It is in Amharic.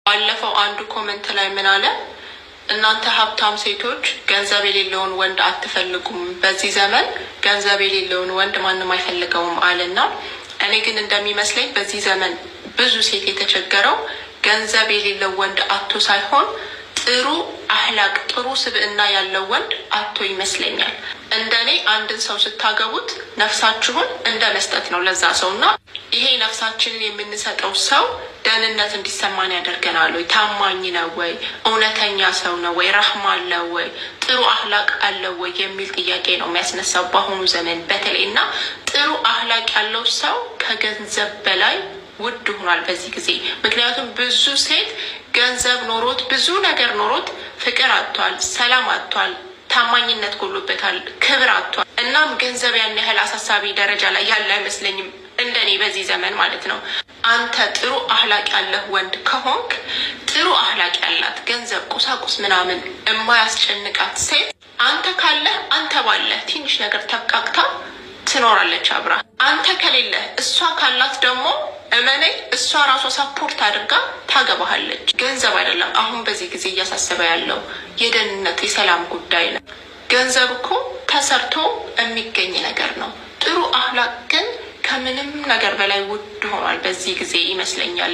ባለፈው አንዱ ኮሜንት ላይ ምን አለ? እናንተ ሀብታም ሴቶች ገንዘብ የሌለውን ወንድ አትፈልጉም፣ በዚህ ዘመን ገንዘብ የሌለውን ወንድ ማንም አይፈልገውም አለና እኔ ግን እንደሚመስለኝ በዚህ ዘመን ብዙ ሴት የተቸገረው ገንዘብ የሌለው ወንድ አቶ ሳይሆን ጥሩ አህላቅ ጥሩ ስብዕና ያለው ወንድ አቶ ይመስለኛል። እንደኔ አንድን ሰው ስታገቡት ነፍሳችሁን እንደ መስጠት ነው ለዛ ሰውና ይሄ ነፍሳችንን የምንሰጠው ሰው ደህንነት እንዲሰማን ያደርገናል ወይ? ታማኝ ነው ወይ? እውነተኛ ሰው ነው ወይ? ረህማ አለው ወይ? ጥሩ አህላቅ አለው ወይ የሚል ጥያቄ ነው የሚያስነሳው በአሁኑ ዘመን በተለይና ጥሩ አህላቅ ያለው ሰው ከገንዘብ በላይ ውድ ሆኗል በዚህ ጊዜ። ምክንያቱም ብዙ ሴት ገንዘብ ኖሮት ብዙ ነገር ኖሮት ፍቅር አጥቷል፣ ሰላም አጥቷል፣ ታማኝነት ጎሎበታል፣ ክብር አጥቷል። እናም ገንዘብ ያን ያህል አሳሳቢ ደረጃ ላይ ያለ አይመስለኝም እንደኔ በዚህ ዘመን ማለት ነው። አንተ ጥሩ አህላቅ ያለህ ወንድ ከሆንክ ጥሩ አህላቅ ያላት ገንዘብ ቁሳቁስ ምናምን የማያስጨንቃት ሴት አንተ ካለህ አንተ ባለህ ትንሽ ነገር ተብቃቅታ ትኖራለች አብራ። አንተ ከሌለህ እሷ ካላት ደግሞ እመነኝ እሷ ራሷ ሳፖርት አድርጋ ታገባሃለች። ገንዘብ አይደለም አሁን በዚህ ጊዜ እያሳሰበ ያለው የደህንነት የሰላም ጉዳይ ነው። ገንዘብ እኮ ተሰርቶ የሚገኝ ነገር ነው። ጥሩ አህላቅ ግን ከምንም ነገር በላይ ውድ ሆኗል በዚህ ጊዜ ይመስለኛል።